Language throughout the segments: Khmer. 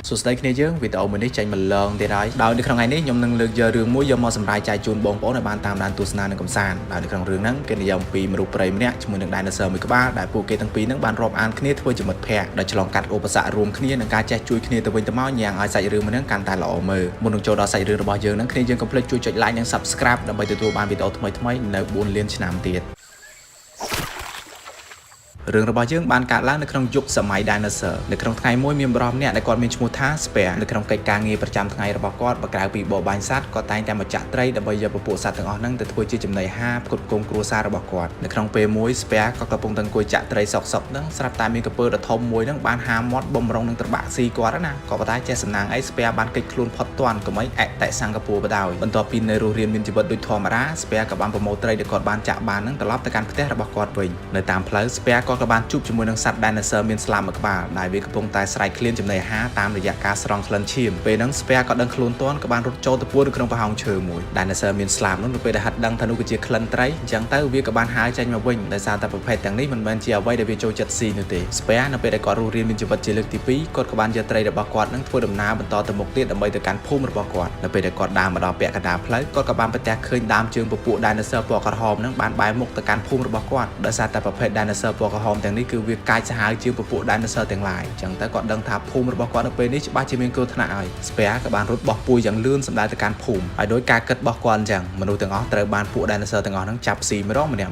សួស្តីគ្នាយើងវីដេអូមួយនេះចេញម្លងទៀតហើយដោយនៅក្នុងថ្ងៃនេះខ្ញុំនឹងលើកយករឿងមួយយកមកសម្រាយចែកជូនបងប្អូនឲ្យបានតាមដានទស្សនានិងកំសាន្តដោយនៅក្នុងរឿងហ្នឹងគេនិយាយអំពីមនុស្សព្រៃម្នាក់ជាមួយនឹង Dinosaur មួយក្បាលដែលពួកគេទាំងពីរហ្នឹងបានរាប់អានគ្នាធ្វើជាមិត្តភក្តិដែលឆ្លងកាត់ឧបសគ្គរួមគ្នានិងការចេះជួយគ្នាទៅវិញទៅមកញ៉ាំងឲ្យសាច់រឿងមួយហ្នឹងកាន់តែល្អមើលមុននឹងចូលដល់សាច់រឿងរបស់យើងហ្នឹងគ្នាយើងកុំភ្លេចជួយចុច like និង Subscribe ដើម្បីទទួលបានវីដេអូថ្មីៗនៅ4លានឆ្នាំទៀតរឿងរបស់យើងបានកើតឡើងនៅក្នុងយុគសម័យ Dinosaur នៅក្នុងថ្ងៃមួយមានបរិបម្នាក់ដែលគាត់មានឈ្មោះថា Spare នៅក្នុងកិច្ចការងារប្រចាំថ្ងៃរបស់គាត់ក្រៅពីបរបាញ់សត្វគាត់តែងតែមកចាក់ត្រីដើម្បីយកពពួកសត្វទាំងអស់ហ្នឹងទៅធ្វើជាចំណីអាហារផ្គត់ផ្គង់គ្រួសាររបស់គាត់នៅក្នុងពេលមួយ Spare ក៏កំពុងតែអង្គុយចាក់ត្រីសក់ហ្នឹងស្រាប់តែមានក្រពើដ៏ធំមួយហ្នឹងបានហាមាត់បំរុងនឹងត្របាក់ស៊ីគាត់ណាក៏ប៉ុន្តែចេះសំណាងអី Spare បានគេចខ្លួនផុតទាន់កុំអីអតិសង្កពូបដោយបន្ទាប់ពីនៅរស់រានមានជីវិតដូចធម្មតា Spare ក៏បានប្រមូលត្រីដែលគាត់បានចាក់បានហ្នឹងត្រឡប់ទៅកាន់ផ្ទះរបស់គាត់វិញនៅតាមផ្លូវ Spare ក៏បានជួបជាមួយសត្វ Dinosaur មានស្លាបមួយក្បាលដែលវាកំពុងតែស្រែកឃ្លានចំណីអាហារតាមរយៈការស្រង់ក្លិនឈាមពេលហ្នឹង Spare ក៏ដឹងខ្លួនទាន់ក៏បានរត់ចូលទៅពួរនៅក្នុងប្រហោងឈើមួយ Dinosaur មានស្លាបនោះនៅពេលដែលហិតដឹងថានោះគឺជាក្លិនត្រីអញ្ចឹងទៅវាក៏បានហើរចេញមកវិញដោយសារតែប្រភេទទាំងនេះមិនមែនជាអ្វីដែលវាចូលចិត្តស៊ីនោះទេ Spare នៅពេលដែលគាត់រស់រានមានជីវិតជាលើកទី2គាត់ក៏បានយកត្រីរបស់គាត់នឹងធ្វើដំណើរបន្តទៅមុខទៀតដើម្បីទៅកាន់ភូមិរបស់គាត់នៅពេលដែលគាត់ដើរមកដល់ពាក់កណ្ដាលផ្លូវគាត់ក៏បានប្រទះឃើញដើមជើងពពួក Dinosaur ពណ៌ក្រហមនឹងបានបែរមុខទៅកាន់ភូមិរបស់គាត់ដោយសារតែប្រភេទ Dinosaur ពណ៌ក្រហមទាំងនេះគឺវាកាចសាហាវជាងពពួក Dinosaur ទាំងឡាយអញ្ចឹងទៅគាត់ដឹងថាភូមិរបស់គាត់នៅពេលនេះច្បាស់ជាមានគ្រោះថ្នាក់ហើយ Spare ក៏បានរត់បោះពួយយ៉ាងលឿនសម្ដៅទៅកាន់ភូមិហើយដោយការគិតរបស់គាត់អញ្ចឹងមនុស្សទាំងអស់ត្រូវបានពួក Dinosaur ទាំងអស់ហ្នឹងចាប់ស៊ីម្ដងម្នាក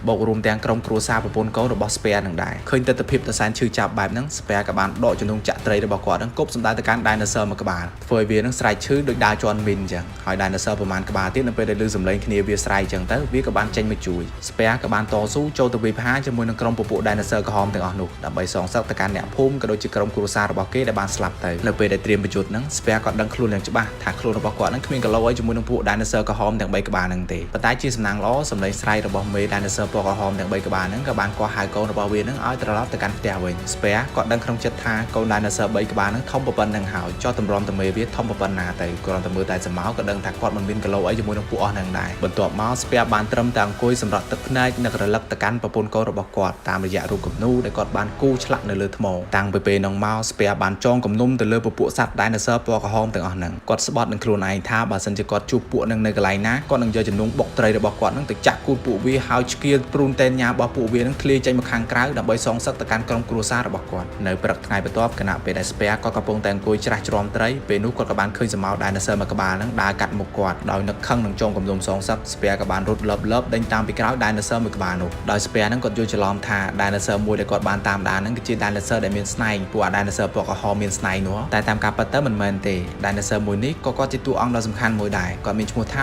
់បូករួមទាំងក្រុមគ្រួសារប្រពន្ធកូនរបស់ Spare នឹងដែរឃើញទស្សនវិជ្ជាសែនឈឺចាប់បែបហ្នឹង Spare ក៏បានដកជំនងចាក់ត្រីរបស់គាត់ហ្នឹងគប់សម្ដៅទៅកាន់ Dinosaur មួយក្បាលធ្វើឲ្យវានឹងស្រែកឈឺដោយដើរជន់មីនអញ្ចឹងហើយ Dinosaur ប្រមាណក្បាលទៀតនៅពេលដែលឮសំឡេងគ្នាវាស្រែកអញ្ចឹងទៅវាក៏បានចេញមកជួយ Spare ក៏បានតស៊ូចូលទៅវាយប្រហារជាមួយនឹងក្រុមពពួក Dinosaur ក្រហមទាំងអស់នោះដើម្បីសងសឹកទៅកាន់អ្នកភូមិក៏ដូចជាក្រុមគ្រួសាររបស់គេដែលបានស្លាប់ទៅនៅពេលដែលត្រៀមបញ្ជូតហ្នឹង Spare ក៏ដឹងខ្លួនយ៉ាងច្បាស់ថាខ្លួនរបស់គាត់ហ្នឹងគ្មានគីឡូអីជាមួយនឹងពួក Dinosaur ក្រហមទាំង3ក្បាលហ្នឹងទេប៉ុន្តែជាសំណាងល្អសម្លេងស្រែករបស់មេ Dinosaur ពណ៌ក្រហមទាំង3ក្បាលហ្នឹងក៏បានកោះហៅកូនរបស់វាហ្នឹងឲ្យត្រឡប់ទៅកាន់ផ្ទះវិញ Spare ក៏ដឹងក្នុងចិត្តថាកូន Dinosaur 3ក្បាលហ្នឹងធំប៉ុណ្ណឹងហើយចោះតម្រាំតែមេវាធំប៉ុណ្ណាទៅគ្រាន់តែមើលតែសមោក៏ដឹងថាគាត់មិនមានគីឡូអីជាមួយនឹងពួកអស់ហ្នឹងដែរបន្ទាប់មក Spare បានត្រឹមតែអង្គុយសម្រាប់ទឹកភ្នែកនឹករលឹកទៅកាន់ប្រពន្ធកូនរបស់គាត់តាមរយៈរូបគំនូរដែលគាត់បានគូរឆ្លាក់នៅលើថ្មតាំងពីពេលហ្នឹងមក Spare បានចងគំនុំទៅលើពពួកសត្វ Dinosaur ពណ៌ក្រហមទាំងអស់ហ្នឹងគាត់ស្បត់នឹងខ្លួនឯងថាបើសិនជាគាត់ជួបពួកហ្នឹងនៅកន្លែងណាគាត់នឹងយកចំនួនបុកត្រីរបស់គាត់ហ្នឹងទៅចាក់គូតពួកវាហើយឆ្កៀលព្រូនតែនញ៉ារបស់ពួកវាហ្នឹងធ្លាយចេញមកខាងក្រៅដើម្បីសងសឹកទៅកាន់ក្រុមគ្រួសាររបស់គាត់នៅព្រឹកថ្ងៃបន្ទាប់គណៈពេលដែល Spare គាត់កំពុងតែអង្គុយច្រាស់ច្រាំត្រីពេលនោះគាត់ក៏បានឃើញសមោ Dinosaur មួយក្បាលហ្នឹងដើរកាត់មុខគាត់ដោយនឹកខឹងនឹងចងគំនុំសងសឹក Spare ក៏បានរត់លបដេញតាមពីក្រោយ Dinosaur មួយក្បាលនោះដោយ Spare ហ្នឹងគាត់យល់ច្រឡំថា Dinosaur មួយដែលគាត់បានតាមដានហ្នឹងគឺជា Dinosaur ដែលមានស្នែងពួក Dinosaur ពណ៌ក្រហមមានស្នែងនោះតែតាមការពិតទៅមិនមែនទេ Dinosaur មួយនេះក៏គាត់ជាតួអង្គដ៏សំខាន់មួយដែរគាត់មានឈ្មោះថា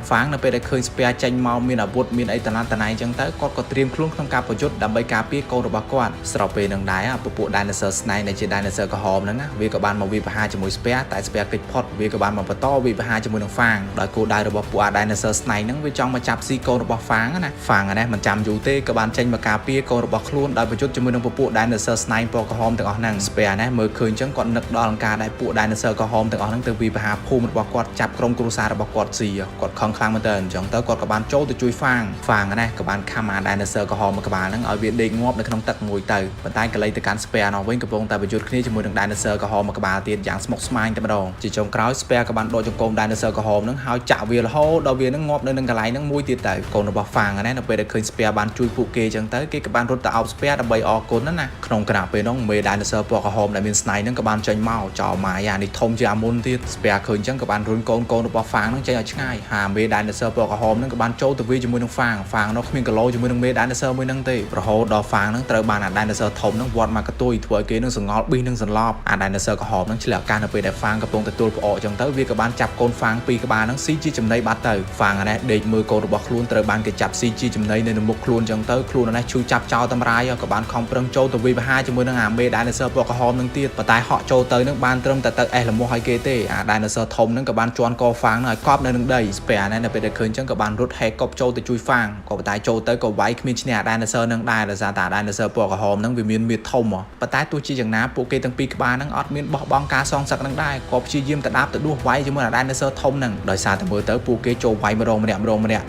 Fang នៅពេលដែលឃើញ Spare ចេញមកមានអាវុធមានអីតណាត់តណៃអញ្ចឹងទៅគាត់ក៏ត្រៀមខ្លួនក្នុងការប្រយុទ្ធដើម្បីការពារកូនរបស់គាត់ស្របពេលនឹងដែរពពួក Dinosaur ស្នែងដែលជា Dinosaur ក្រហមហ្នឹងវាក៏បានមកវាយប្រហារជាមួយ Spare តែ Spare គេចផុតវាក៏បានមកបន្តវាយប្រហារជាមួយនឹង Fang ដោយគោលដៅរបស់ពួក Dinosaur ស្នែងហ្នឹងវាចង់មកចាប់ស៊ីកូនរបស់ Fang ណា Fang ហ្នឹងមិនចាំយូរទេក៏បានចេញមកការពារកូនរបស់ខ្លួនដោយប្រយុទ្ធជាមួយនឹងពពួក Dinosaur ស្នែងពណ៌ក្រហមទាំងអស់ហ្នឹង Spare ណាមើលឃើញអញ្ចឹងគាត់នឹកដល់អង្ការដែលពួក Dinosaur ក្រហមទាំងអស់ហ្នឹងទៅវាយប្រហារភូមិរបស់គាត់ចាប់ក្រុមគ្រួសាររបស់គាត់ស៊ីគាត់ខឹងខ្លាំងមែនតើអញ្ចឹងទៅគាត់ក៏បានចូលទៅជួយ Fang ណាក៏បានខំអា Dinosaur ក្រហមមួយក្បាលហ្នឹងឲ្យវាដេកងាប់នៅក្នុងទឹកមួយទៅប៉ុន្តែកលៃទៅកាន់ Spare នោះវិញកំពុងតែប្រយុទ្ធគ្នាជាមួយនឹង Dinosaur ក្រហមមួយក្បាលទៀតយ៉ាងស្មុគស្មាញតែម្ដងជាចុងក្រោយ Spare ក៏បានដកចង្កូម Dinosaur ក្រហមហ្នឹងហើយចាក់វារហូតដល់វាហ្នឹងងាប់នៅនឹងកន្លែងហ្នឹងមួយទៀតទៅកូនរបស់ Fang ណានៅពេលដែលឃើញ Spare បានជួយពួកគេអញ្ចឹងទៅគេក៏បានរត់ទៅអោប Spare ដើម្បីអរគុណណាក្នុងគណៈពេលនោះមេ Dinosaur ពណ៌ក្រហមដែលមានស្នែងហ្នឹងក៏បានចេញមកចោលម៉ាយ៉ានេះធំជាអាមុនទៀត Spare ឃើញអញ្ចឹងក៏បានរុញកូនរបស់ Fang ហ្នឹងចេញឲ្យឆ្ងាយហាមេ Dinosaur ពណ៌ក្រហមហ្នឹងក៏បានចូលទៅវាយជាមួយនឹង Fang នោះគ្មានគីឡូជាមួយនឹងមេ Dinosaur មួយហ្នឹងទេរហូតដល់ Fang ហ្នឹងត្រូវបានអា Dinosaur ធំហ្នឹងវត្តមកកតុយធ្វើឲ្យគេនឹងសង្ងល់ប៊ីសនឹងសន្លប់អា Dinosaur ក្រហមហ្នឹងឆ្លៀកកាសនៅពេលដែល Fang កំពុងទទួលផ្អកអញ្ចឹងទៅវាក៏បានចាប់កូន Fang ពីរក្បាលហ្នឹងស៊ីជាចំណីបាត់ទៅ Fang នេះដេកមើលកូនរបស់ខ្លួនត្រូវបានគេចាប់ស៊ីជាចំណីនៅមុខខ្លួនអញ្ចឹងទៅខ្លួននេះឈឺចាប់ចោលតម្រាយក៏បានខំប្រឹងចូលទៅវាយប្រហារជាមួយនឹងអាមេ Dinosaur ពណ៌ក្រហមហ្នឹងទៀតប៉ុន្តែហក់ចូលទៅនឹងបានត្រឹមតែទៅអេះលំោះឲ្យគេទេអា Dinosaur ធំហ្នឹងក៏បានជន់ក Fang ហ្នឹងឲ្យកប់នៅនឹងដី Spare នេះនៅពេលដែលឃើញអញ្ចឹងក៏បានរត់ហែកកប់ចូលទៅជួយ Fang ក៏ប៉ុន្តែចូលទៅក៏វាយគ្មានឈ្នះអា Dinosaur ហ្នឹងដែរដោយសារតែ Dinosaur ពណ៌ក្រហមហ្នឹងវាមានមាឌធំប៉ុន្តែទោះជាយ៉ាងណាពួកគេទាំងពីរក្បាលហ្នឹងអត់មានបោះបង់ការសងសឹកហ្នឹងដែរក៏ព្យាយាមទៅដាប់ទៅដួសវាយជាមួយអា Dinosaur ធំហ្នឹងដោយសារតែមើលទៅពួកគេចូលវាយម្ដងម្នាក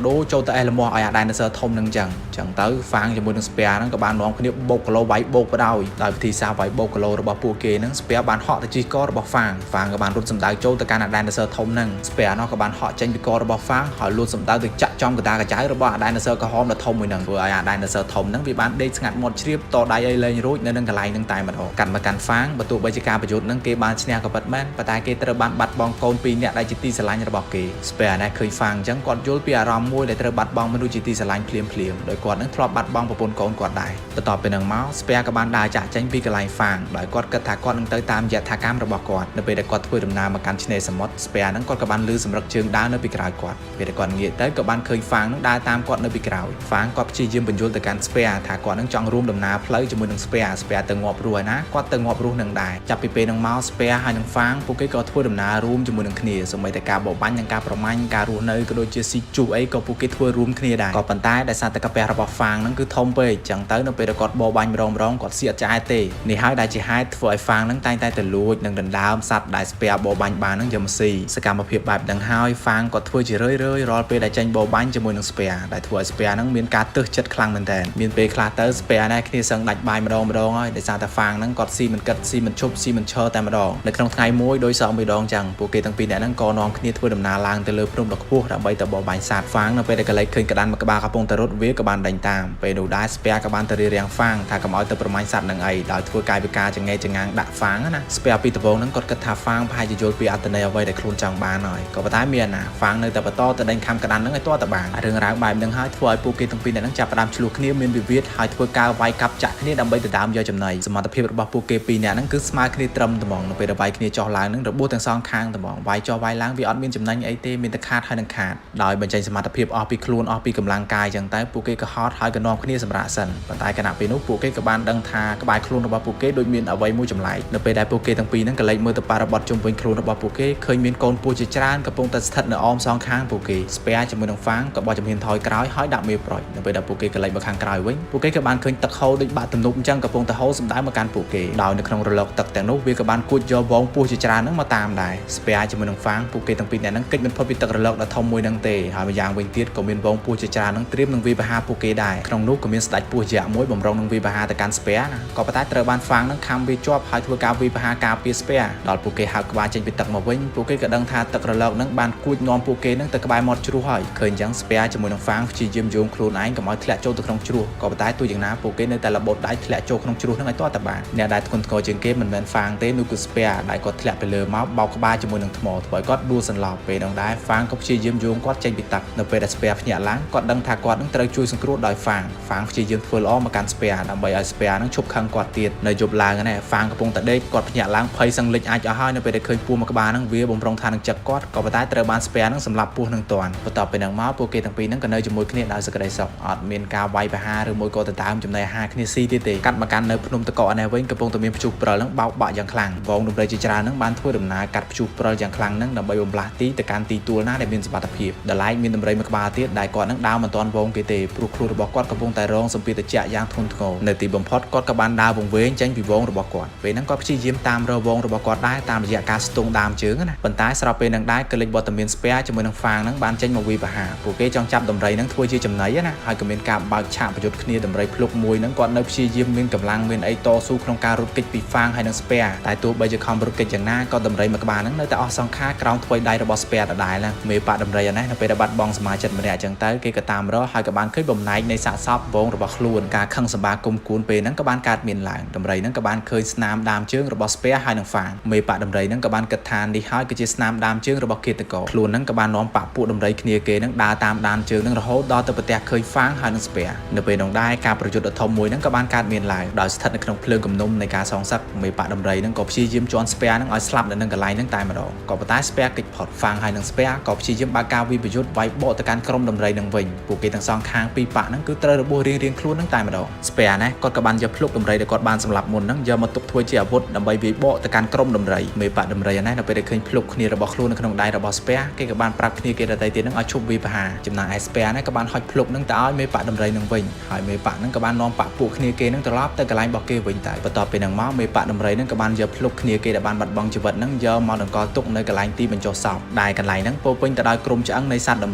់ដូរចូលទៅអេះលំោះឲ្យអា Dinosaur ធំហ្នឹងអញ្ចឹងទៅ Fang ជាមួយនឹង Spare ហ្នឹងក៏បាននាំគ្នាបោកគីឡូវាយបោកបដោយវិធីសាស្ត្រវាយបោកគីឡូរបស់ពួកគេហ្នឹងស្ពែបានហក់ទៅជីករបស់ហ្វាងក៏បានរត់សម្ដៅចូលទៅកាន់អា Dinosaur ធំហ្នឹងស្ពែនោះក៏បានហក់ចេញពីករបស់ហ្វាងហើយលួចសម្ដៅទៅចាក់ចំកតាកចៅរបស់អា Dinosaur ក្រហមដ៏ធំមួយហ្នឹងធ្វើឲ្យអា Dinosaur ធំហ្នឹងវាបានដេកស្ងាត់មាត់ជ្រាបតដៃឲ្យលែងរួចនៅនឹងកន្លែងហ្នឹងតែម្ដងកាន់មកកាន់ហ្វាងបើទោះបីជាការប្រយុទ្ធហ្នឹងគេបានឈ្នះក៏ពិតមែនប៉ុន្តែគេត្រូវបានបាត់បង់កូន2នាក់ដែលជាទីស្រឡាញ់របស់គេស្ពែណែឃើញហ្វាងអញ្ចឹងគាត់យល់ពីអារម្មណ៍មួយដែលត្រូវបាត់បង់មនុស្សជាទីស្រឡាញ់ភ្លាមដោយគាត់នឹងធ្លាប់បាត់បង់ប្រពន្ធកូនគាត់ដែរបន្ទាប់ពីនឹងមកស្ពែក៏បានដើរចាក់ចេញពីកន្លែងហ្វាងដោយគាត់គិតថាគាត់នឹងទៅតាមយថាកម្មរបស់គាត់នៅពេលដែលគាត់ធ្វើដំណើរមកកាន់ឆ្នេរសមុទ្រស្ពែហ្នឹងគាត់ក៏បានលឺសម្រឹកជើងដើរនៅពីក្រោយគាត់ពេលដែលគាត់ងាកទៅក៏បានឃើញហ្វាងហ្នឹងដើរតាមគាត់នៅពីក្រោយហ្វាងគាត់ព្យាយាមបញ្យល់ទៅកាន់ស្ពែថាគាត់នឹងចង់រួមដំណើរផ្លូវជាមួយនឹងស្ពែទៅងាប់រស់ឯណាគាត់ទៅងាប់រស់នឹងដែរចាប់ពីពេលហ្នឹងមកស្ពែហើយនឹងហ្វាងពួកគេក៏ធ្វើដំណើររួមជាមួយនឹងគ្នាសូម្បីតែការបបាញ់និងការប្រមាញ់ការរស់នៅក៏ដូចជាស៊ីជូអីក៏ពួកគេធ្វើរួមគ្នាដែរក៏ប៉ុន្តែដោយសារតែកាពះរបស់ហ្វាងហ្នឹងគឺធំពេកចឹងទៅនៅពេលដែលគាត់បបាញ់ម្ដងគាត់សៀតឆ្អែតទេនេះហើយដែលជាហេតុធ្វើឲ្យហ្វាងហ្នឹងតែងតែទៅលួចនិងដណ្ដើមសត្វដែលស្ពែបបាញ់បានហ្នឹងយកមកស៊ីសកម្មភាពបែបហ្នឹងហើយហ្វាងគាត់ធ្វើជារឿយរាល់ពេលដែលចេញបបាញ់ជាមួយនឹងស្ពែដែលធ្វើឲ្យស្ពែហ្នឹងមានការទើសចិត្តខ្លាំងមែនតើមានពេលខ្លះទៅស្ពែណែគ្នាសឹងដាច់បាយម្ដងហើយដោយសារតែហ្វាងហ្នឹងគាត់ស៊ីមិនគិតស៊ីមិនឈប់ស៊ីមិនឈរតែម្ដងនៅក្នុងថ្ងៃមួយដោយសោម្ដងចឹងពួកគេទាំងពីរនាក់ហ្នឹងក៏នាំគ្នាធ្វើដំណើរឡើងទៅលើភ្នំដ៏ខ្ពស់ដើម្បីទៅបបាញ់សត្វហ្វាងនៅពេលដែលកលែកឃើញក្តាន់មួយក្បាលកំពុងតែរត់វាក៏បានដេញតាមពេលនោះដែរស្ពែក៏បានទៅរៀបរៀងហ្វាងថាកុំឲ្យទៅប្រមាញ់សត្វនឹងអីដោយធ្វើកាយវិការចង្អេចចង្ងាងដាក់ហ្វាងណាស្ពែពីដំបូងហ្នឹងគាត់គិតថាហ្វាងប្រហែលជាយល់ពីអត្ថន័យអ្វីដែលខ្លួនចង់បានហើយក៏ប៉ុន្តែមានណាហ្វាងនៅតែបន្តទៅដេញខំក្តាន់ហ្នឹងឲ្យទាល់តែបានរឿងរ៉ាវបែបហ្នឹងហើយធ្វើឲ្យពួកគេទាំងពីរនាក់ហ្នឹងចាប់ផ្ដើមឆ្លោះគ្នាមានវិវាទហើយធ្វើការវាយកាប់ចាក់គ្នាដើម្បីដណ្ដើមយកចំណីសមត្ថភាពរបស់ពួកគេពីរនាក់ហ្នឹងគឺស្មើគ្នាត្រឹមត្មងនៅពេលដែលវាយគ្នាចោះឡើងហ្នឹងរបួសទាំងសងខាងត្មងវាយចោះវាយឡើងវាអត់មានចំណេញអីទេមានតែខាតហើយនឹងខាតដោយបញ្ចេញសមត្ថភាពអស់ពីខ្លួនអស់ពីកម្លាំងកាយចឹងតែពួកគេក៏ហត់ហើយក៏នាំគ្នាសម្រាកសិនប៉ុន្តែគណៈពេលនោះពួកគេក៏បានដឹងថាក្បែរខ្លួនរបស់ពួកគេដូចមានអ្វីមួយចម្លែកនៅពេលដែលពួកគេទាំងពីរហ្នឹងក៏លេចមើលទៅបរិបទជុំវិញខ្លួនរបស់ពួកគេឃើញមានកូនពស់ជាច្រើនកំពុងតែស្ថិតនៅអមសងខាងពួកគេស្ពែជាមួយនឹងហ្វាងក៏បោះជំហានថយក្រោយហើយដាក់មេប្រូចនៅពេលដែលពួកគេក៏លេចមកខាងក្រោយវិញពួកគេក៏បានឃើញទឹកហូរដូចបាក់ទំនប់អញ្ចឹងកំពុងតែហូរសម្ដៅមកកាន់ពួកគេដោយនៅក្នុងរលកទឹកទាំងនោះវាក៏បានគួចយកវងពស់ជាច្រើនហ្នឹងមកតាមដែរស្ពែជាមួយនឹងហ្វាងពួកគេទាំងពីរនាក់ហ្នឹងគេចមិនផុតពីទឹករលកដ៏ធំមួយហ្នឹងទេហើយម្យ៉ាងវិញទៀតក៏មានវងពស់ជាច្រើនហ្នឹងត្រៀមនឹងវាយប្រហារពួកគេដែរក្នុងនោះក៏មានស្ដេចពស់យក្សមួយបំរុងនឹងវាយប្រហារទៅកាន់ស្ពែណាក៏ប៉ុន្តែត្រូវបានហ្វាងហ្នឹងខំវាជាប់ហើយធ្វើការវាយប្រហារការពារស្ពែដល់ពួកគេហៅក្បាលចេញពីទឹកមកវិញពួកគេក៏ដឹងថាទឹករលកហ្នឹងបានគួចនាំពួកគេហ្នឹងទៅក្បែរមាត់ជ្រោះហើយឃើញអញ្ចឹងស្ពែជាមួយនឹងហ្វាងព្យាយាមយោងខ្លួនឯងកុំឲ្យធ្លាក់ចូលទៅក្នុងជ្រោះក៏ប៉ុន្តែទោះយ៉ាងណាពួកគេនៅតែរបូតដៃធ្លាក់ចូលក្នុងជ្រោះហ្នឹងឲ្យទាល់តែបានអ្នកដែលធ្ងន់ធ្ងរជាងគេមិនមែនហ្វាងទេនោះគឺស្ពែដែលគាត់ធ្លាក់ទៅលើមកបោកក្បាលជាមួយនឹងថ្មធ្វើឲ្យគាត់ដួលសន្លប់ពេលនោះដែរហ្វាងក៏ព្យាយាមយោងគាត់ចេញពីទឹកនៅពេលដែលស្ពែភ្ញាក់ឡើងគាត់ដឹងថាគាត់នឹងត្រូវជួយសង្គ្រោះដោយហ្វាងព្យាយាមធ្វើល្អមកកាន់ស្ពែដើម្បីឲ្យស្ពែនឹងឈប់ខឹងគាត់ទៀតនៅយប់ឡើងហ្នឹងហ្វាងកំពុងតែដេកគាត់ភ្ញាក់ឡើងភ័យសឹងលិចអាចអស់ហើយនៅពេលដែលឃើញពស់មួយក្បាលហ្នឹងវាបំរុងថានឹងចឹកគាត់ក៏ប៉ុន្តែត្រូវបានស្ពែនឹងសម្លាប់ពស់នឹងតាន់បន្ទាប់ពីហ្នឹងមកពួកគេទាំងពីរហ្នឹងក៏នៅជាមួយគ្នាដោយសេចក្តីសុខអត់មានការវាយប្រហារឬមួយក៏ទៅតាមចំណីអាហារគ្នាស៊ីទៀតទេកាត់មកកាន់នៅភ្នំតកអនេះវិញកំពុងតែមានព្យុះព្រិលហ្នឹងបោកបាក់យ៉ាងខ្លាំងវងដំរីជាច្រើនហ្នឹងបានធ្វើដំណើរកាត់ព្យុះព្រិលយ៉ាងខ្លាំងហ្នឹងដើម្បីបំលាស់ទីទៅកាន់ទីទួលណាដែលមានសុវត្ថិភាពដល់ឡែកមានដំរីមួយក្បាលទៀតដែលគាត់ហ្នឹងដើរមិនទាន់វងគេទេព្រោះខ្លួនរបស់គាត់កំពុងតែរងសម្ពាធត្រជាក់យ៉ាងធ្ងន់ធ្ងរនៅទីបំផុតគាត់ក៏បានដើរវង្វេងចេញពីវងរបស់គាត់ពេលហ្នឹងគាត់ព្យាយាមតាមរកវងរបស់គាត់ដែរតាមរយៈការស្ទង់ដើមជើងណាប៉ុន្តែស្របពេលហ្នឹងដែរក៏លេចវត្តមានស្ពែជាមួយនឹងហ្វាងហ្នឹងបានចេញមកវាយប្រហារពួកគេចង់ចាប់ដំរីហ្នឹងធ្វើជាចំណីណាហើយក៏មានការបើកឆាកប្រយុទ្ធគ្នាដំរីភ្លុកមួយហ្នឹងគាត់នៅព្យាយាមមានកម្លាំងមានអីតស៊ូក្នុងការរត់គេចពីហ្វាងហើយនឹងស្ពែតែទោះបីជាខំរត់គេចយ៉ាងណាក៏ដំរីមួយក្បាលហ្នឹងនៅតែអស់សង្ខារក្រោមថ្វីដៃរបស់ស្ពែដដែលណាមេប៉ាដំរីហ្នឹងនៅពេលដែលបាត់បង់សមាជិកម្នាក់ចឹងទៅគេក៏តាមរកហើយក៏បានឃើញបំណែកនៃសាកសពវងរបស់ខ្លួនការខឹងសម្បាគុំគួនពេលហ្នឹងក៏បានកើតមានឡើងដំរីហ្នឹងក៏បានឃើញស្នាមដើមជើងរបស់ស្ពែហើយនឹងហ្វាងមេប៉ាដំរីហ្នឹងក៏បានគិតថានេះហើយគឺជាស្នាមដើមជើងរបស់ឃាតករខ្លួនហ្នឹងក៏បាននាំប៉ពួកដំរីគ្នាគេហ្នឹងដើរតាមដានជើងហ្នឹងរហូតដល់ទៅប្រទះឃើញហ្វាងហើយនឹងស្ពែនៅពេលនោះដែរការប្រយុទ្ធដ៏ធំមួយហ្នឹងក៏បានកើតមានឡើងដោយស្ថិតនៅក្នុងភ្លើងគំនុំនៃការសងសឹកមេប៉ាដំរីហ្នឹងក៏ព្យាយាមជន់ស្ពែហ្នឹងឲ្យស្លាប់នៅនឹងកន្លែងហ្នឹងតែម្ដងក៏ប៉ុន្តែស្ពែគេចផុតហ្វាងហើយនឹងស្ពែក៏ព្យាយាមបើកការវិប្រយុទ្ធវាយបកទៅកាន់ក្រុមដំរីហ្នឹងវិញពួកគេទាំងសងខាងពីរប៉ហ្នឹងគឺត្រូវរបួសរៀងៗខ្លួនហ្នឹងតែម្ដងស្ពែណាគាត់ក៏បានយកភ្លុកដំរីដែលគាត់បានសម្លាប់មុនហ្នឹងយកមកទុកធ្វើជាអាវុធដើម្បីវាយបកទៅកាន់ក្រុមដំរីមេប៉ាដំរីណានៅពេលដែលឃើញភ្លុកគ្នារបស់ខ្លួននៅក្នុងដៃរបស់ស្ពែគេក៏បានប្រាប់គ្នាគេដទៃទៀតហ្នឹងឲ្យឈប់វាយប្រហារចំណែកឯស្ពែណាក៏បានហុចភ្លុកហ្នឹងទៅឲ្យមេប៉ាដំរីហ្នឹងវិញហើយមេប៉ាហ្នឹងក៏បាននាំប៉ពួកគ្នាគេហ្នឹងត្រឡប់ទៅកន្លែងរបស់គេវិញតែបន្ទាប់ពីហ្នឹងមកមេប៉ាដំរីហ្នឹងក៏បានយកភ្លុកគ្នាគេដែលបានបាត់បង់ជីវិតហ្នឹងយកមកដង្កល់ទុកនៅកន្លែងទីបញ្ចុះសពដែលកន្លែងហ្នឹងពោពេញទៅដោយក្រុមឆ្អឹងនៃសត្វដ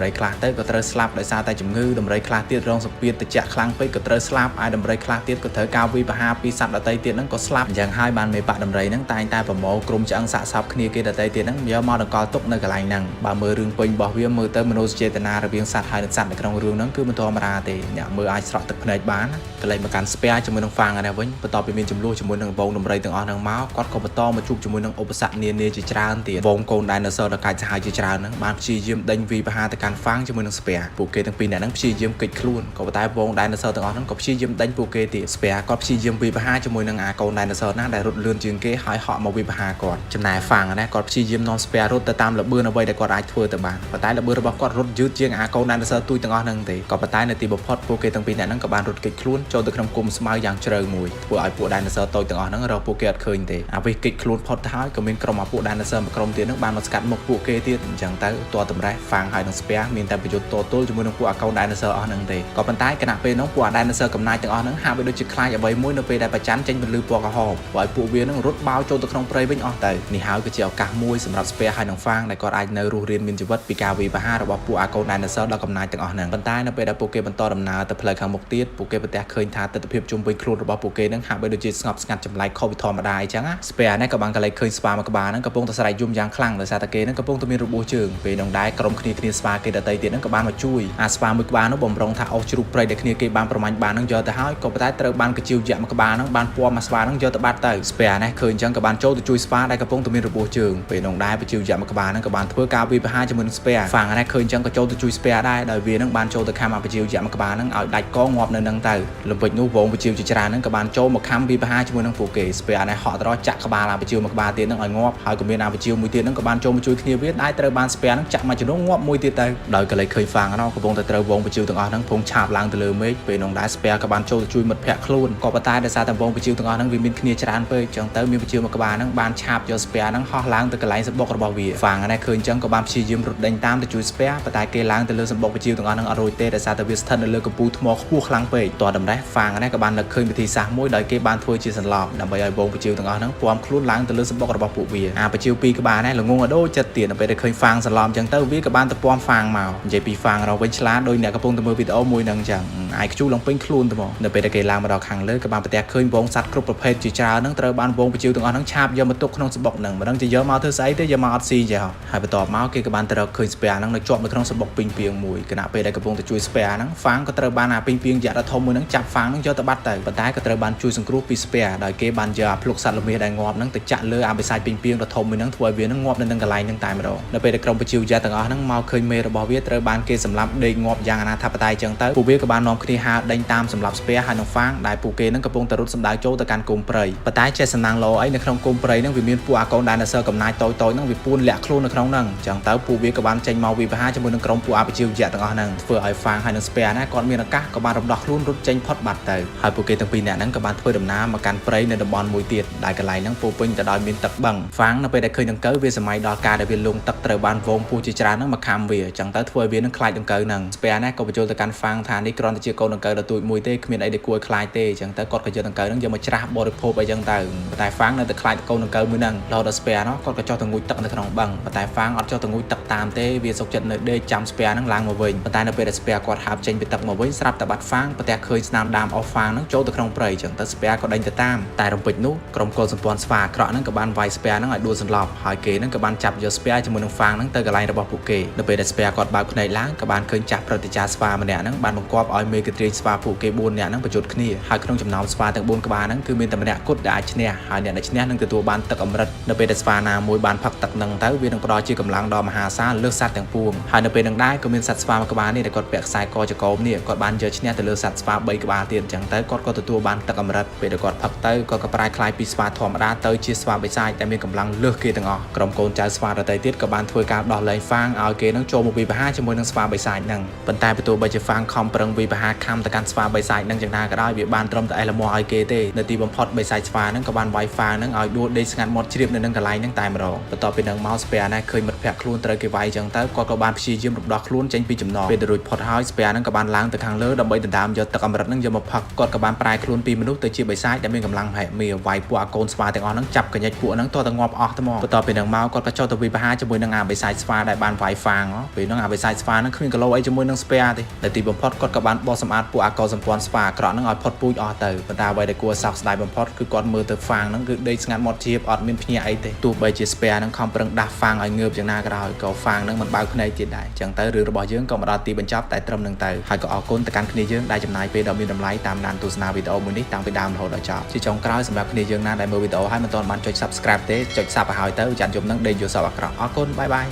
ំរីខ្លះទៅក៏ត្រូវស្លាប់ដោយសារតែជំងឺដំរីខ្លះទៀតរងសម្ពាធត្រជាក់ខ្លាំង ពេកក៏ត្រូវស្លាប់ឯដំរីខ្លះទៀតក៏ត្រូវការវិបហាពីសត្វដតីទៀតហ្នឹងក៏ស្លាប់អញ្ចឹងហើយបានមេបាក់ដំរីហ្នឹងតែងតែប្រមូលក្រុមឆ្អឹងសាកសពគ្នាគេដតីទៀតហ្នឹងយកមកដង្កល់ទុកនៅកន្លែងហ្នឹងបើមើលរឿងពេញរបស់វាមើលទៅមនោសញ្ចេតនារវាងសត្វហើយនិងសត្វនៅក្នុងរឿងហ្នឹងគឺមិនធម្មតាទេអ្នកមើលអាចស្រក់ទឹកភ្នែកបានកន្លែងមកកាន់ស្ពែជាមួយនឹងហ្វាំងនេះវិញបន្ទាប់ពីមានចំនួនជាមួយនឹងវងដំរីទាំងអស់ហ្នឹងមកគាត់ក៏បន្តមកជួបជាមួយនឹងឧបសគ្គនានាជាច្រើនទៀតវងកូនដែលនៅសល់ដល់កាច់សាហាវជាច្រើនហ្នឹងបានព្យាយាមដេញវិបហាទៅកាន់ហ្វាំងជាមួយនឹងស្ពែពួកគេទាំងពីរនាក់ហ្នឹងព្យាយាមគេចខ្លួនក៏ប៉ុន្តែវងដែលនៅសល់ទាំងអស់ហ្នឹងក៏ព្យាយាមដេញពួកគេទៀតស្ពែគាត់ព្យាយាមវិបហាជាមួយនឹងអាកូនដែលនៅសល់ណាដែលរត់លឿនជាងគេហើយហក់មកវិបហាគាត់ចំណែកហ្វាំងណាគាត់ព្យាយាមនាំស្ពែរត់ទៅតាមល្បឿនអ្វីដែលគាត់អាចធ្វើទៅបានប៉ុន្តែល្បឿនរបស់គាត់រត់យឺតជាងអាកូនដែលនៅសល់ទូចទាំងអស់ហ្នឹងទេក៏ប៉ុន្តែនៅទីបំផុតពួកគេទាំងពីរនាក់ហ្នឹងក៏បានរត់គេចខ្លួនចូលទៅក្នុងគុម្ពស្មៅយ៉ាងជ្រៅមួយធ្វើឲ្យពួកដែលនៅសល់តូចទាំងអស់ហ្នឹងរកពួកគេអត់ឃើញទេអាវិញគេចខ្លួនផុតទៅហើយក៏មានក្រុមអាពួកដែលនៅសល់មួយក្រុមទៀតហ្នឹងបានមកស្កាត់មុខពួកគេទៀតអញ្ចឹងទៅតើតម្រេះហ្វាំងហើយនឹងស្ពែមានតែប្រយុទ្ធតទល់ជាមួយនឹងពួកអាកូនដែលនៅសល់អស់ហ្នឹងទេក៏ប៉ុន្តែគណៈពេលហ្នឹងពួកដែលនៅសល់កំណាចទាំងអស់ហ្នឹងហាក់បីដូចជាខ្លាចអ្វីមួយនៅពេលដែលប្រច័ណ្ឌចេញពន្លឺពណ៌ក្រហមព្រោះឲ្យពួកវាហ្នឹងរត់បោចូលទៅក្នុងព្រៃវិញអស់ទៅនេះហើយគឺជាឱកាសមួយសម្រាប់ស្ពែហើយនឹងហ្វាំងដែលគាត់អាចនៅរស់រានមានជីវិតពីការវិបហារបស់ពួកអាកូនដែលនៅសល់ដល់កំណាចទាំងអស់ហ្នឹងប៉ុន្តែនៅពេលដែលពួកគេបន្តដំណើរទៅផ្លូវខាងមុខទៀតពួកគេប្រទះឃើញថាទស្សនវិជ្ជាជុំវិញខ្លួនរបស់ពួកគេហ្នឹងហាក់បីដូចជាស្ងប់ស្ងាត់ចម្លែកខុសពីធម្មតាអញ្ចឹងណាស្ពែនេះក៏បានកន្លែងឃើញស្វាមួយក្បាលហ្នឹងកំពុងតែស្រែកយំយ៉ាងខ្លាំងដោយសារតែគេហ្នឹងកំពុងតែមានរបួសជើងពេលហ្នឹងដែរក្រុមគ្នាស្វាគេដទៃទៀតហ្នឹងក៏បានមកជួយអាស្វាមួយក្បាលនោះបំរុងថាអស់ជ្រូកព្រៃដែលគ្នាគេបានប្រមាញ់បានហ្នឹងយកទៅហើយក៏ប៉ុន្តែត្រូវបានកជាវយៈមួយក្បាលហ្នឹងបានពំមកស្វាហ្នឹងយកទៅបាត់ទៅស្ពែនេះឃើញអញ្ចឹងក៏បានចូលទៅជួយស្វាដែលកំពុងតែមានរបួសជើងពេលហ្នឹងដែរបជាវយៈមួយក្បាលហ្នឹងក៏បានធ្វើការវិបហាជាមួយនឹងស្ពែហ្វាំងនេះឃើញអញ្ចឹងក៏ចូលទៅជួយស្ពែដែរដោយវាហ្នឹងបានចូលទៅខំអាបជាវយៈមួយក្បាលហ្នឹងឲ្យដាច់កងងាប់នៅហ្នឹងទៅលំពេចនោះវងបជាវជាច្រើនហ្នឹងក៏បានចូលមកខំវិបហាជាមួយនឹងពួកគេស្ពែនេះហក់ទៅរកចាក់ក្បាលអាបជាវមួយក្បាលទៀតហ្នឹងឲ្យងាប់ហើយក៏មានអាបជាវមួយទៀតហ្នឹងក៏បានចូលមកជួយគ្នាវាដែរត្រូវបានស្ពែហ្នឹងចាក់មកជំនុំងាប់មួយទៀតទៅដោយកលេចឃើញហ្វាំងនោះកំពុងតែត្រូវវងបជាវទាំងអស់ហ្នឹងភងឆាបឡើងទៅលើមេឃពេលនោះដែរស្ពែក៏បានចូលទៅជួយមិត្តភក្តិខ្លួនក៏ប៉ុន្តែដោយសារតែវងបជាវទាំងអស់ហ្នឹងវាមានគ្នាច្រើនពេកអញ្ចឹងទៅមានបជាវមួយក្បាលហ្នឹងបានឆាបយកស្ពែហ្នឹងហោះឡើងទៅកន្លែងសម្បុករបស់វាហ្វាំងនេះឃើញអញ្ចឹងក៏បានព្យាយាមរត់ដេញតាមទៅជួយស្ពែប៉ុន្តែគេឡើងទៅលើសម្បុកបជាវទាំងអស់ហ្នឹងអត់រួចទេដោយសារតែវាស្ថិតនៅលើកំពូលថ្មខ្ពស់ខ្លាំងពេកតោះតម្រេះហ្វាំងនេះក៏បាននឹកឃើញវិធីសាស្ត្រមួយដោយគេបានធ្វើជាសន្លប់ដើម្បីឲ្យវងបជាវទាំងអស់ហ្នឹងពំខ្លួនឡើងទៅលើសម្បុករបស់ពួកវាអាបជាវពីរក្បាលនេះល្ងងអដូរចិត្តទៀតពេលដែលឃើញហ្វាំងសន្លប់អញ្ចឹងទៅវាក៏បានទៅពំហ្វាំងមកនិយាយពីហ្វាំងរកវិញឆ្លាតដោយអ្នកកំពុងតែមើលវីដេអូមួយហ្នឹងអញ្ចឹងអាយខ្ជូលឡើងពេញខ្លួនទៅមកនៅពេលដែលគេឡើងមកដល់ខាងលើក៏បានប្រទះឃើញវងសត្វគ្រប់ប្រភេទជាច្រើនហ្នឹងត្រូវបានវងបជាវទាំងអស់ហ្នឹងឆាបយកមកទុកក្នុងសម្បុកហ្នឹងមិនដឹងជាយកមកធ្វើស្អីទេយកមកអត់ស៊ីចេះហើយបន្ទាប់មកគេក៏បានទៅរកឃើញស្ពែហ្នឹងនៅជាប់នៅក្នុងសម្បុកពីងពីងមួយគណៈពេលដែលកំពុងតែជួយស្ពែហ្នឹងហ្វាំងក៏ត្រូវបានអាពីងពីងយ៉ាត់ធំមួយហ្នឹងចាប់ហ្វាំងហ្នឹងយកទៅបាត់ទៅប៉ុន្តែក៏ត្រូវបានជួយសង្គ្រោះពីស្ពែដោយគេបានយកអាភ្លុកសត្វល្មាសដែលងាប់ហ្នឹងទៅចាក់លើអាបិសាចពីងពីងដ៏ធំមួយហ្នឹងធ្វើឲ្យវាហ្នឹងងាប់នៅនឹងកន្លែងហ្នឹងតែម្ដងនៅពេលដែលក្រុមបជាវយ៉ាទាំងអស់ហ្នឹងមកឃើញមេរបស់វាត្រូវបានគេសម្លាប់ដេកងាប់យ៉ាងអនាថបត័យអញ្ចឹងទៅពួកវាក៏បាននាំគ្នាហាដេញតាមសម្លាប់ស្ពែហើយនឹងហ្វាំងដែលពួកគេហ្នឹងកំពុងតែរត់សម្ដៅចូលទៅកាន់គុម្ពព្រៃប៉ុន្តែចេះសំណាងល្អអីនៅក្នុងគុម្ពព្រៃហ្នឹងវាមានពួកអាកូនដែលនៅសល់កំណាចតូចៗហ្នឹងវាពួនលាក់ខ្លួននៅក្នុងហ្នឹងអញ្ចឹងទៅពួកវាក៏បានចេញមកវិបហាជាមួយនឹងក្រុមពួកអាបជាវយៈទាំងអស់ហ្នឹងធ្វើឲ្យហ្វាំងហើយនឹងស្ពែណាគាត់មានឱកាសក៏បានរំដោះខ្លួនរត់ចេញផុតបាត់ទៅហើយពួកគេទាំងពីរនាក់ហ្នឹងក៏បានធ្វើដំណើរមកកាន់ព្រៃនៅតំបន់មួយទៀតដែលកន្លែងហ្នឹងពោពេញទៅដោយមានទឹកបឹងហ្វាំងនៅពេលដែលឃើញដង្កូវវាសម័យដល់ការដែលវាលងទឹកត្រូវបានវងពស់ជាច្រើនហ្នឹងមកខំវាអញ្ចឹងទៅធ្វើឲ្យវានឹងខ្លាចដង្កូវហ្នឹងស្ពែណាក៏បញ្ចូលទៅកាន់ហ្វាំងថានេះគ្រាន់តែជាកូនដង្កូវដ៏ទូចមួយទេគ្មានអីដែលគួរឲ្យខ្លាចទេអញ្ចឹងទៅគាត់ក៏យកដង្កូវហ្នឹងយកមកច្រាស់បរិភោគអីចឹងទៅប៉ុន្តែហ្វាំងនៅតែខ្លាចកូនដង្កូវមួយហ្នឹងរហូតដល់ស្ពែនោះគាត់ក៏ចុះទៅងូតទឹកនៅក្នុងបឹងប៉ុន្តែហ្វាំងអត់ចុះទៅងូតទឹកតាមទេវាសុកចិត្តនៅដេកចាំស្ពែហ្នឹងឡើងមកវិញប៉ុន្តែនៅពេលដែលស្ពែគាត់ហាបចេញពីទឹកមកវិញស្រាប់តែបាត់ហ្វាំងប្រទះឃើញស្នាមដាមអស់ហ្វាំងហ្នឹងចូលទៅក្នុងព្រៃអញ្ចឹងទៅស្ពែក៏ដេញទៅតាមតែរំពេចនោះក្រុមកុលសម្ព័ន្ធស្វាអាក្រក់ហ្នឹងក៏បានវាយស្ពែហ្នឹងឲ្យដួលសន្លប់ហើយគេហ្នឹងក៏បានចាប់យកស្ពែជាមួយនឹងហ្វាំងហ្នឹងទៅកន្លែងរបស់ពួកគេនៅពេលដែលស្ពែគាត់បើកភ្នែកឡើងក៏បានឃើញចាស់ព្រឹទ្ធាចារ្យស្វាម្នាក់ហ្នឹងបានបង្គាប់ឲ្យមេកទ្រាយស្វាពួកគេ4នាក់ហ្នឹងបញ្ជូតគ្នាហើយក្នុងចំណោមស្វាទាំង4ក្បាលហ្នឹងគឺមានតែម្នាក់គត់ដែលអាចឈ្នះហើយអ្នកដែលឈ្នះនឹងទទួលបានទឹកអម្រឹតនៅពេលដែលស្វាណាមួយបានផឹកទឹកហ្នឹងទៅវានឹងផ្ដល់ជាកម្លាំងដ៏មហាសាលលើសសត្វទាំងពួងហើយនៅពេលហ្នឹងដែរក៏មានសត្វស្វាមួយក្បាលនេះដែលគាត់ពាក់ខ្សែកចកោមនេះគាត់បានយកឈ្នះទៅលើសត្វស្វា3ក្បាលទៀតអញ្ចឹងទៅគាត់ក៏ទទួលបានទឹកអម្រឹតពេលដែលគាត់ផឹកទៅគាត់ក៏ប្រែក្លាយពីស្វាធម្មតាទៅជាស្វាបិសាចដែលមានកម្លាំងលើសគេទាំងអស់ក្រុមកូនចៅស្វាដទៃទៀតក៏បានធ្វើការដោះលែងហ្វាំងឲ្យគេនឹងចូលមកវិបហាជាមួយនឹងស្វាបិសាចហ្នឹងប៉ុន្តែបើទោះបីជាហ្វាំងខំប្រឹងវិបហាខំទៅកាន់ស្វាបិសាចហ្នឹងយ៉ាងណាក៏ដោយវាបានត្រឹមតែអេលម៉ោឲ្យគេទេនៅទីបំផុតបិសាចស្វាហ្នឹងក៏បានវាយហ្វាំងហ្នឹងឲ្យដួលដេកស្ងាត់មាត់ជ្រាបនៅនឹងកន្លែងហ្នឹងតែម្ដងបន្ទាប់ពីនឹងមកស្ពែណាឃើញមិត្តភក្តិខ្លួនត្រូវគេវាយអញ្ចឹងទៅគាត់ក៏បានព្យាយាមរំដោះខ្លួនចេញពីចំណងពេលទៅរួចផុតហើយស្ពែហ្នឹងក៏បានឡើងទៅខាងលើដើម្បីដណ្ដើមយកទឹកអម្រឹតហ្នឹងយកមកផឹកគាត់ក៏បានប្រែខ្លួនពីមនុស្សទៅជាបិសាចដែលមានកម្លាំងមហិមាវាយពួកអាកូនស្វាទាំងអស់ហ្នឹងចាប់កញ្ញិចពួកហ្នឹងទាល់តែងាប់អស់ទៅមកបន្ទាប់ពីនឹងមកគាត់ក៏ចុះទៅវិបហាជាមួយនឹងអាបិសាចស្វាដែលបានវាយហ្វាំងពេលហ្នឹងអាបិសាចស្វាហ្នឹងគ្មានកន្លោអីជាមួយនឹងស្ពែទេនៅទីបំផុតគាត់ក៏បានបោះសម្អាត ត់ពួកអាកោសម្ព័ន្ធស្វាអាក្រក់ហ្នឹងឲ្យផុតពូជអស់ទៅប៉ុន្តែអ្វីដែលគួរសោកស្ដាយបំផុតគឺគាត់មើលទៅហ្វាងហ្នឹងគឺដេកស្ងាត់មាត់ជាបអត់មានភ្ញាក់អីទេទោះបីជាស្ពែហ្នឹងខំប្រឹងដាស់ហ្វាងឲ្យងើបយ៉ាងណាក៏ដោយក៏ហ្វាងហ្នឹងមិនបើកភ្នែកទៀតដែរអញ្ចឹងទៅរឿងរបស់យើងក៏មកដល់ទីបញ្ចប់តែត្រឹមហ្នឹងទៅហើយក៏អរគុណទៅកាន់គ្នាយើងដែលចំណាយពេលដ៏មានតម្លៃតាមដានទស្សនាវីដេអូមួយនេះតាំងពីដើមរហូតដល់ចប់ជាចុងក្រោយសម្រាប់គ្នាយើងណាដែលមើលវីដេអូហើយមិនទាន់បានចុច Subscribe ទេចុច Sub ឲ្យហើយទៅចាត់យប់ហ្នឹងដេកយល់សប្តិអាក្រក់អរគុណបាយបាយ